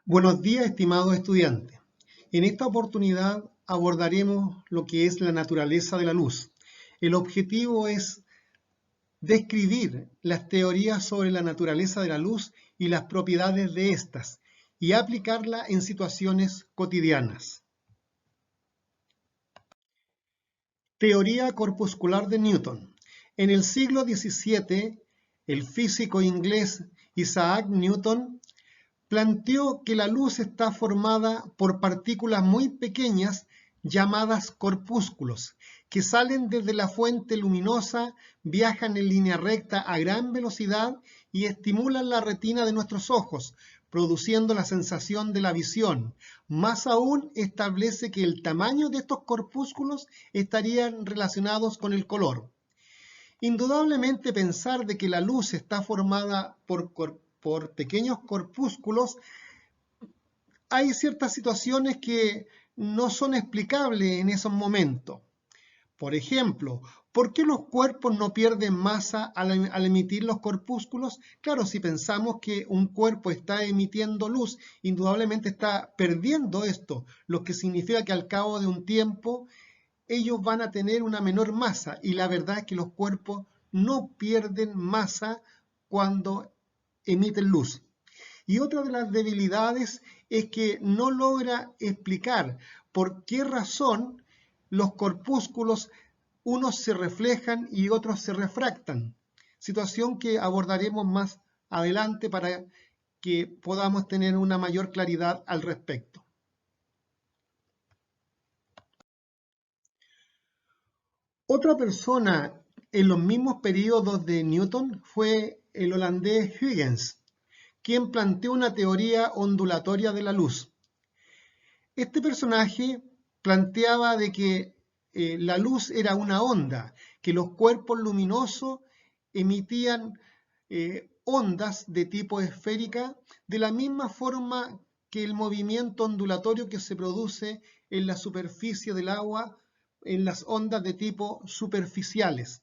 Buenos días, estimados estudiantes. En esta oportunidad abordaremos lo que es la naturaleza de la luz. El objetivo es describir las teorías sobre la naturaleza de la luz y las propiedades de estas y aplicarla en situaciones cotidianas. Teoría corpuscular de Newton. En el siglo XVII, el físico inglés Isaac Newton planteó que la luz está formada por partículas muy pequeñas llamadas corpúsculos, que salen desde la fuente luminosa, viajan en línea recta a gran velocidad y estimulan la retina de nuestros ojos, produciendo la sensación de la visión. Más aún, establece que el tamaño de estos corpúsculos estarían relacionados con el color. Indudablemente pensar de que la luz está formada por pequeños corpúsculos, hay ciertas situaciones que no son explicables en esos momentos. Por ejemplo, ¿por qué los cuerpos no pierden masa al emitir los corpúsculos? Claro, si pensamos que un cuerpo está emitiendo luz, indudablemente está perdiendo esto, lo que significa que al cabo de un tiempo ellos van a tener una menor masa, y la verdad es que los cuerpos no pierden masa cuando emiten luz. Y otra de las debilidades es que no logra explicar por qué razón los corpúsculos unos se reflejan y otros se refractan, situación que abordaremos más adelante para que podamos tener una mayor claridad al respecto. Otra persona en los mismos periodos de Newton fue el holandés Huygens, quien planteó una teoría ondulatoria de la luz. Este personaje planteaba de que la luz era una onda, que los cuerpos luminosos emitían ondas de tipo esférica de la misma forma que el movimiento ondulatorio que se produce en la superficie del agua en las ondas de tipo superficiales.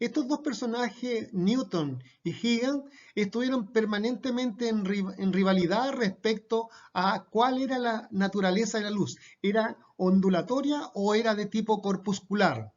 Estos dos personajes, Newton y Huygens, estuvieron permanentemente en rivalidad respecto a cuál era la naturaleza de la luz. ¿Era ondulatoria o era de tipo corpuscular?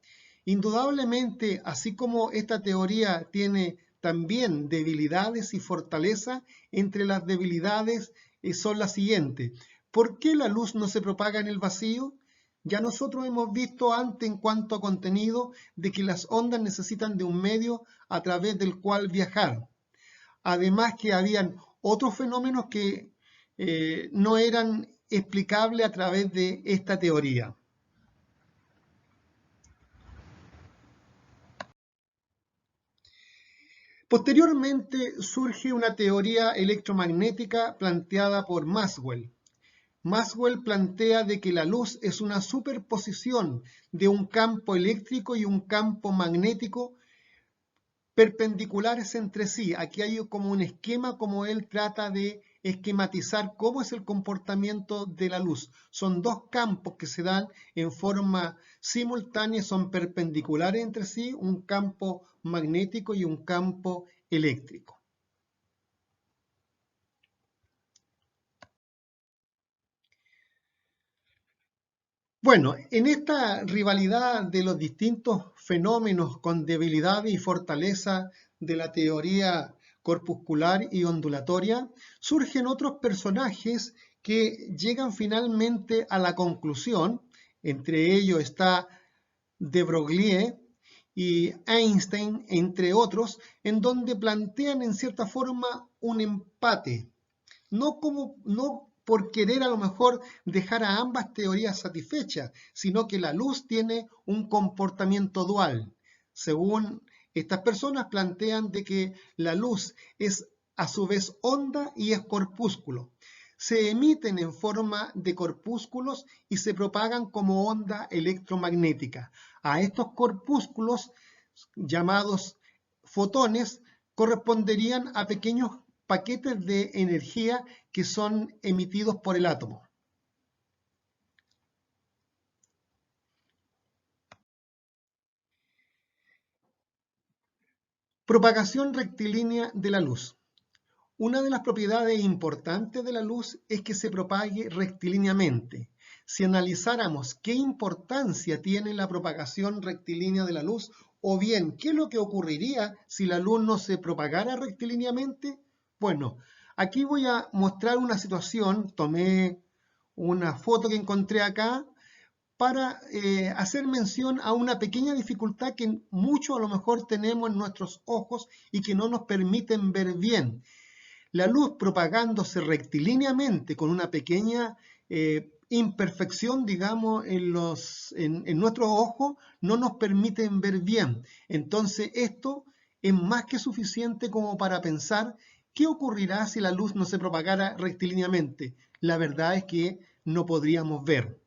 Indudablemente, así como esta teoría tiene también debilidades y fortalezas, entre las debilidades son las siguientes. ¿Por qué la luz no se propaga en el vacío? Ya nosotros hemos visto antes en cuanto a contenido de que las ondas necesitan de un medio a través del cual viajar. Además que habían otros fenómenos que no eran explicables a través de esta teoría. Posteriormente surge una teoría electromagnética planteada por Maxwell. Maxwell plantea de que la luz es una superposición de un campo eléctrico y un campo magnético perpendiculares entre sí. Aquí hay como un esquema, como él trata de esquematizar cómo es el comportamiento de la luz. Son dos campos que se dan en forma simultánea, son perpendiculares entre sí, un campo magnético y un campo eléctrico. Bueno, en esta rivalidad de los distintos fenómenos con debilidad y fortaleza de la teoría corpuscular y ondulatoria, surgen otros personajes que llegan finalmente a la conclusión, entre ellos está de Broglie y Einstein, entre otros, en donde plantean en cierta forma un empate, no por querer a lo mejor dejar a ambas teorías satisfechas, sino que la luz tiene un comportamiento dual. Según estas personas plantean de que la luz es a su vez onda y es corpúsculo. Se emiten en forma de corpúsculos y se propagan como onda electromagnética. A estos corpúsculos, llamados fotones, corresponderían a pequeños paquetes de energía que son emitidos por el átomo. Propagación rectilínea de la luz. Una de las propiedades importantes de la luz es que se propague rectilíneamente. Si analizáramos qué importancia tiene la propagación rectilínea de la luz, o bien, ¿qué es lo que ocurriría si la luz no se propagara rectilíneamente? Bueno, aquí voy a mostrar una situación, tomé una foto que encontré acá, para hacer mención a una pequeña dificultad que muchos a lo mejor tenemos en nuestros ojos y que no nos permiten ver bien. La luz propagándose rectilíneamente con una pequeña imperfección, digamos, en nuestros ojos, no nos permiten ver bien. Entonces esto es más que suficiente como para pensar qué ocurrirá si la luz no se propagara rectilíneamente. La verdad es que no podríamos ver.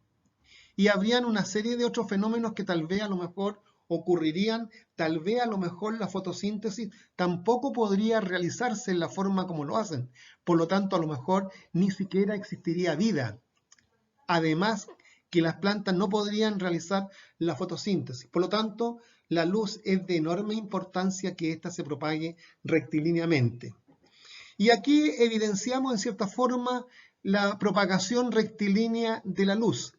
Y habrían una serie de otros fenómenos que tal vez a lo mejor ocurrirían, tal vez a lo mejor la fotosíntesis tampoco podría realizarse en la forma como lo hacen. Por lo tanto, a lo mejor ni siquiera existiría vida. Además, que las plantas no podrían realizar la fotosíntesis. Por lo tanto, la luz es de enorme importancia que ésta se propague rectilíneamente. Y aquí evidenciamos en cierta forma la propagación rectilínea de la luz.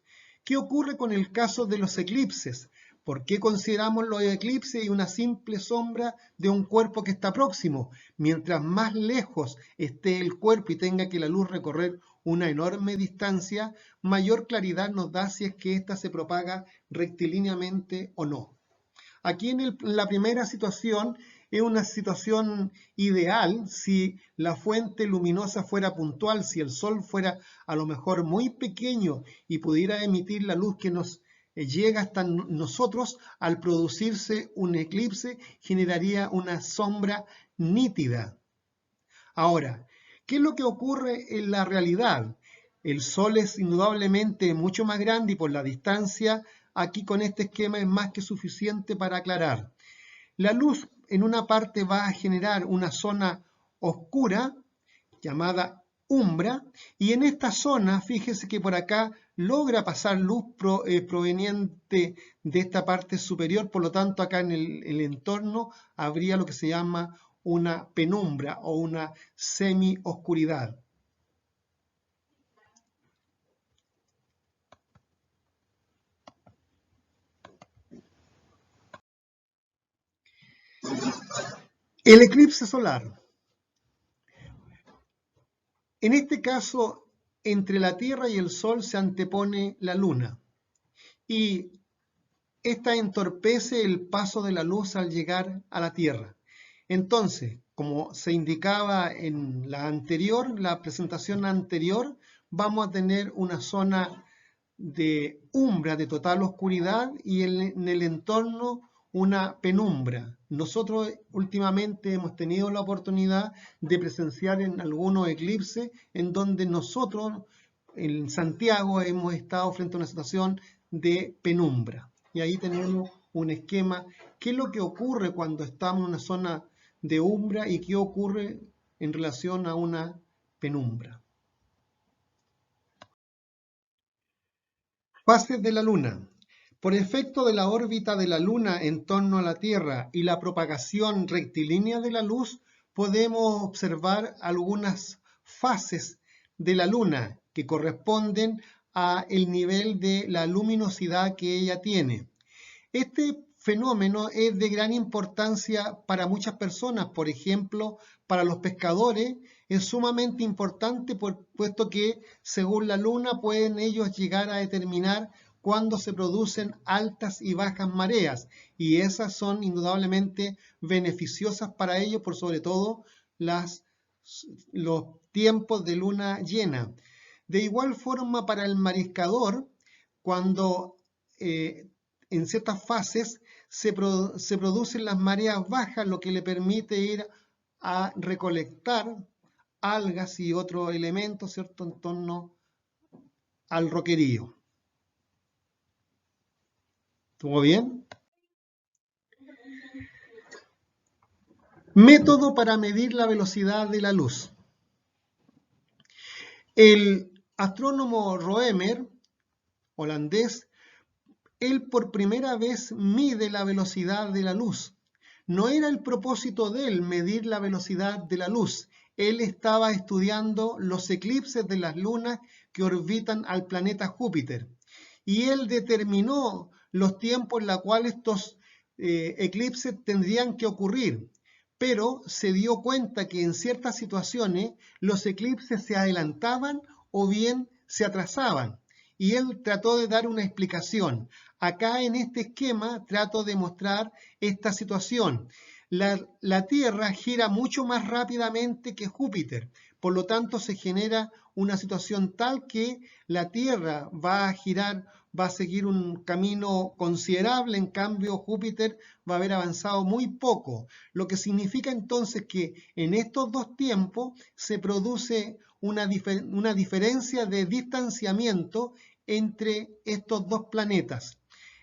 ¿Qué ocurre con el caso de los eclipses? ¿Por qué consideramos los eclipses una simple sombra de un cuerpo que está próximo? Mientras más lejos esté el cuerpo y tenga que la luz recorrer una enorme distancia, mayor claridad nos da si es que ésta se propaga rectilíneamente o no. Aquí en la primera situación es una situación ideal si la fuente luminosa fuera puntual, si el sol fuera a lo mejor muy pequeño y pudiera emitir la luz que nos llega hasta nosotros. Al producirse un eclipse generaría una sombra nítida. Ahora, ¿qué es lo que ocurre en la realidad? El sol es indudablemente mucho más grande y por la distancia aquí con este esquema es más que suficiente para aclarar. La luz en una parte va a generar una zona oscura llamada umbra y en esta zona, fíjese que por acá logra pasar luz proveniente de esta parte superior, por lo tanto acá en el entorno habría lo que se llama una penumbra o una semi-oscuridad. El eclipse solar. En este caso, entre la Tierra y el Sol se antepone la Luna y esta entorpece el paso de la luz al llegar a la Tierra. Entonces, como se indicaba en la presentación anterior, vamos a tener una zona de umbra, de total oscuridad, y en el entorno una penumbra. Nosotros últimamente hemos tenido la oportunidad de presenciar en algunos eclipses en donde nosotros en Santiago hemos estado frente a una situación de penumbra. Y ahí tenemos un esquema. ¿Qué es lo que ocurre cuando estamos en una zona de umbra y qué ocurre en relación a una penumbra? Fases de la Luna. Por efecto de la órbita de la Luna en torno a la Tierra y la propagación rectilínea de la luz, podemos observar algunas fases de la Luna que corresponden a el nivel de la luminosidad que ella tiene. Este fenómeno es de gran importancia para muchas personas, por ejemplo, para los pescadores es sumamente importante puesto que según la luna pueden ellos llegar a determinar cuándo se producen altas y bajas mareas y esas son indudablemente beneficiosas para ellos por sobre todo los tiempos de luna llena. De igual forma para el mariscador, cuando en ciertas fases se producen las mareas bajas, lo que le permite ir a recolectar algas y otros elementos, ¿cierto?, en torno al roquerío. ¿Estuvo bien? Método para medir la velocidad de la luz. El astrónomo Roemer, holandés, él por primera vez mide la velocidad de la luz. No era el propósito de él medir la velocidad de la luz, él estaba estudiando los eclipses de las lunas que orbitan al planeta Júpiter. Y él determinó los tiempos en los cuales estos eclipses tendrían que ocurrir. Pero se dio cuenta que en ciertas situaciones los eclipses se adelantaban o bien se atrasaban. Y él trató de dar una explicación. Acá en este esquema trato de mostrar esta situación. La Tierra gira mucho más rápidamente que Júpiter, por lo tanto se genera una situación tal que la Tierra va a girar, va a seguir un camino considerable, en cambio Júpiter va a haber avanzado muy poco, lo que significa entonces que en estos dos tiempos se produce una diferencia de distanciamiento entre estos dos planetas.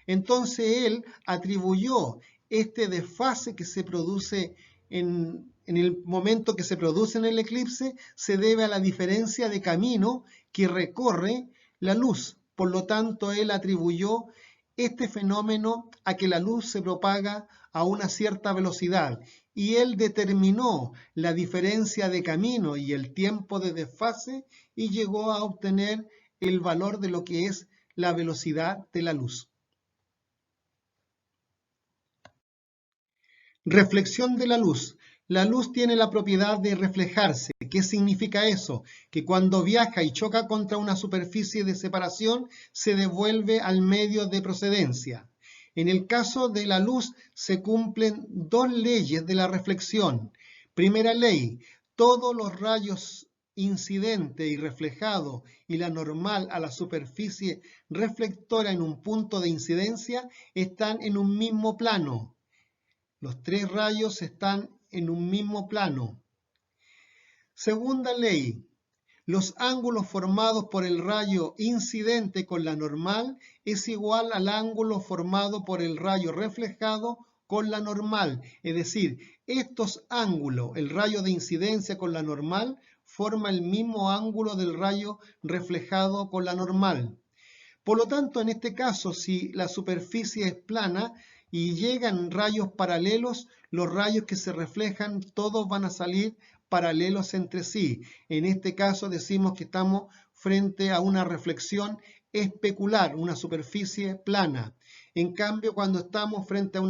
Entonces él atribuyó este desfase que se produce en el momento que se produce en el eclipse, se debe a la diferencia de camino que recorre la luz. Por lo tanto, él atribuyó este fenómeno a que la luz se propaga a una cierta velocidad y él determinó la diferencia de camino y el tiempo de desfase y llegó a obtener el valor de lo que es la velocidad de la luz. Reflexión de la luz. La luz tiene la propiedad de reflejarse. ¿Qué significa eso? Que cuando viaja y choca contra una superficie de separación, se devuelve al medio de procedencia. En el caso de la luz se cumplen dos leyes de la reflexión. Primera ley, todos los rayos incidente y reflejado y la normal a la superficie reflectora en un punto de incidencia están en un mismo plano. Los tres rayos están en un mismo plano. Segunda ley. Los ángulos formados por el rayo incidente con la normal es igual al ángulo formado por el rayo reflejado con la normal. Es decir, estos ángulos, el rayo de incidencia con la normal, forma el mismo ángulo del rayo reflejado con la normal. Por lo tanto, en este caso, si la superficie es plana y llegan rayos paralelos, los rayos que se reflejan todos van a salir paralelos entre sí. En este caso decimos que estamos frente a una reflexión especular, una superficie plana. En cambio, cuando estamos frente a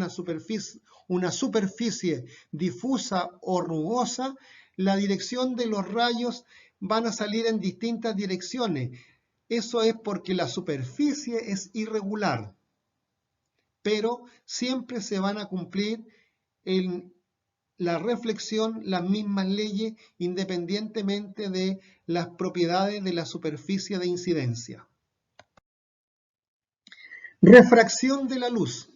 una superficie difusa o rugosa, la dirección de los rayos van a salir en distintas direcciones. Eso es porque la superficie es irregular, pero siempre se van a cumplir en la reflexión las mismas leyes independientemente de las propiedades de la superficie de incidencia. Refracción de la luz.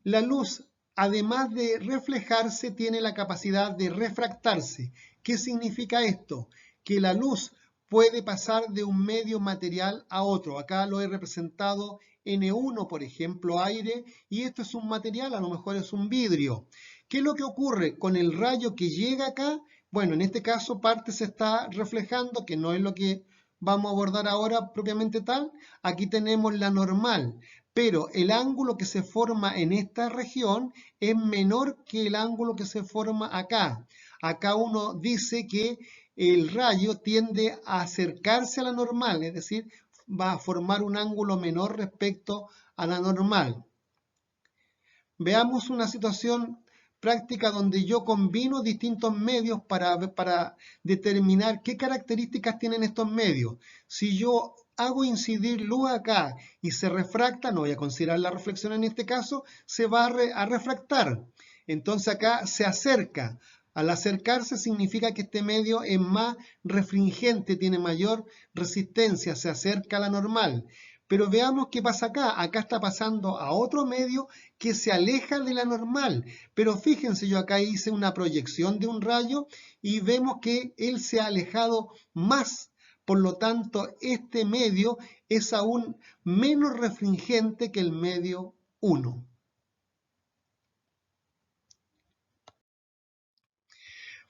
La luz, además de reflejarse, tiene la capacidad de refractarse. ¿Qué significa esto? Que la luz puede pasar de un medio material a otro. Acá lo he representado N1, por ejemplo, aire, y esto es un material, a lo mejor es un vidrio. ¿Qué es lo que ocurre con el rayo que llega acá? Bueno, en este caso parte se está reflejando, que no es lo que vamos a abordar ahora propiamente tal. Aquí tenemos la normal, pero el ángulo que se forma en esta región es menor que el ángulo que se forma acá. Acá uno dice que el rayo tiende a acercarse a la normal, es decir, va a formar un ángulo menor respecto a la normal. Veamos una situación práctica donde yo combino distintos medios para determinar qué características tienen estos medios. Si yo hago incidir luz acá y se refracta, no voy a considerar la reflexión en este caso, se va a refractar. Entonces acá se acerca. Al acercarse significa que este medio es más refringente, tiene mayor resistencia, se acerca a la normal. Pero veamos qué pasa acá. Acá está pasando a otro medio que se aleja de la normal. Pero fíjense, yo acá hice una proyección de un rayo y vemos que él se ha alejado más. Por lo tanto, este medio es aún menos refringente que el medio 1.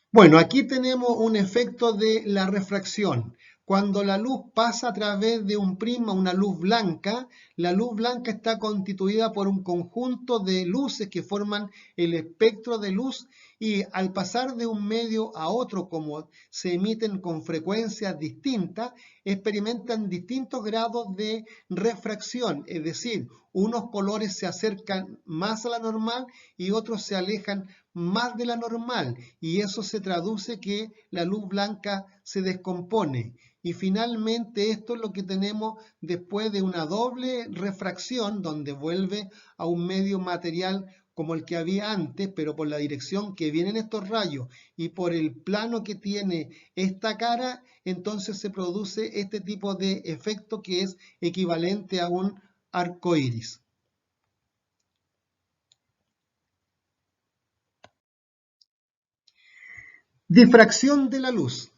Bueno, aquí tenemos un efecto de la refracción. Cuando la luz pasa a través de un prisma, una luz blanca, la luz blanca está constituida por un conjunto de luces que forman el espectro de luz y al pasar de un medio a otro, como se emiten con frecuencias distintas, experimentan distintos grados de refracción, es decir, unos colores se acercan más a la normal y otros se alejan más de la normal, y eso se traduce que la luz blanca se descompone. Y finalmente esto es lo que tenemos después de una doble refracción, donde vuelve a un medio material como el que había antes, pero por la dirección que vienen estos rayos y por el plano que tiene esta cara, entonces se produce este tipo de efecto que es equivalente a un arco iris. Difracción de la luz.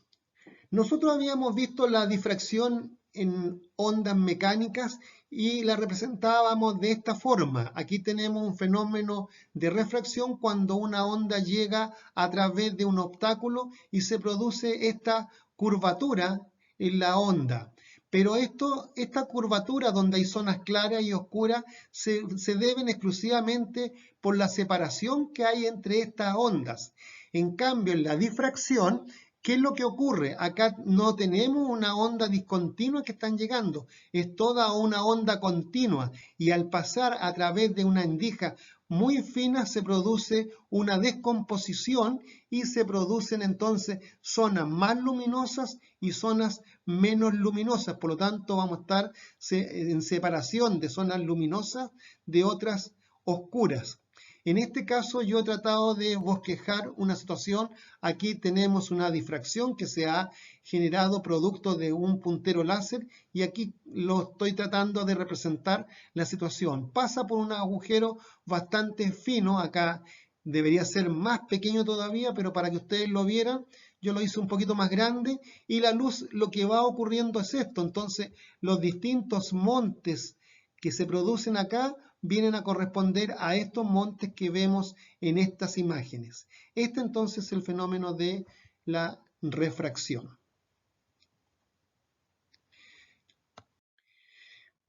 Nosotros habíamos visto la difracción en ondas mecánicas y la representábamos de esta forma. Aquí tenemos un fenómeno de refracción cuando una onda llega a través de un obstáculo y se produce esta curvatura en la onda. Pero esta curvatura donde hay zonas claras y oscuras se deben exclusivamente por la separación que hay entre estas ondas. En cambio, en la difracción, ¿qué es lo que ocurre? Acá no tenemos una onda discontinua que están llegando, es toda una onda continua y al pasar a través de una endija muy fina se produce una descomposición y se producen entonces zonas más luminosas y zonas menos luminosas. Por lo tanto, vamos a estar en separación de zonas luminosas de otras oscuras. En este caso yo he tratado de bosquejar una situación. Aquí tenemos una difracción que se ha generado producto de un puntero láser y aquí lo estoy tratando de representar la situación. Pasa por un agujero bastante fino, acá debería ser más pequeño todavía, pero para que ustedes lo vieran, yo lo hice un poquito más grande y la luz, lo que va ocurriendo es esto. Entonces los distintos montes que se producen acá vienen a corresponder a estos montes que vemos en estas imágenes. Este entonces es el fenómeno de la refracción.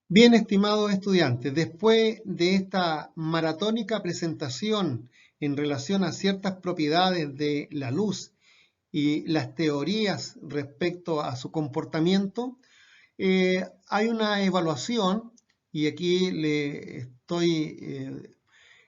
Bien, estimados estudiantes, después de esta maratónica presentación en relación a ciertas propiedades de la luz y las teorías respecto a su comportamiento, hay una evaluación y aquí le estoy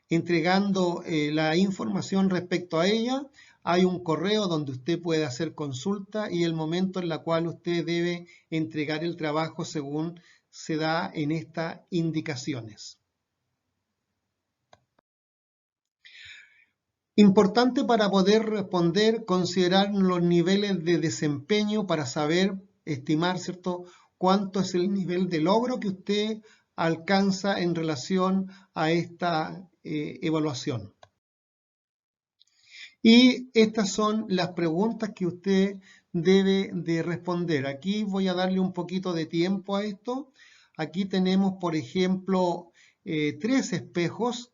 entregando la información respecto a ella. Hay un correo donde usted puede hacer consulta y el momento en el cual usted debe entregar el trabajo según se da en estas indicaciones. Importante para poder responder, considerar los niveles de desempeño para saber, estimar, ¿cierto?, cuánto es el nivel de logro que usted alcanza en relación a esta evaluación. Y estas son las preguntas que usted debe de responder. Aquí voy a darle un poquito de tiempo a esto. Aquí tenemos, por ejemplo, tres espejos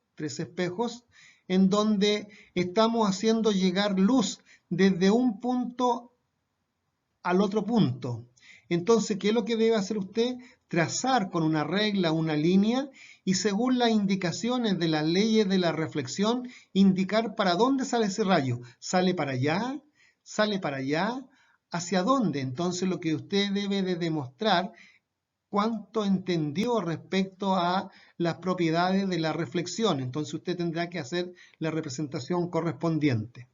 en donde estamos haciendo llegar luz desde un punto al otro punto. Entonces, ¿qué es lo que debe hacer usted? Trazar con una regla una línea y según las indicaciones de las leyes de la reflexión, indicar para dónde sale ese rayo. ¿Sale para allá? ¿Sale para allá? ¿Hacia dónde? Entonces, lo que usted debe de demostrar cuánto entendió respecto a las propiedades de la reflexión. Entonces, usted tendrá que hacer la representación correspondiente.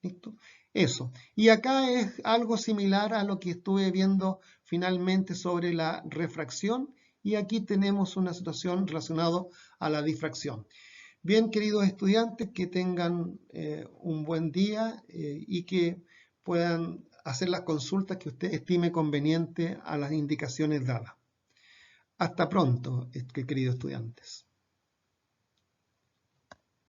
¿Listo? Eso. Y acá es algo similar a lo que estuve viendo finalmente sobre la refracción y aquí tenemos una situación relacionada a la difracción. Bien, queridos estudiantes, que tengan un buen día y que puedan hacer las consultas que usted estime conveniente a las indicaciones dadas. Hasta pronto, queridos estudiantes.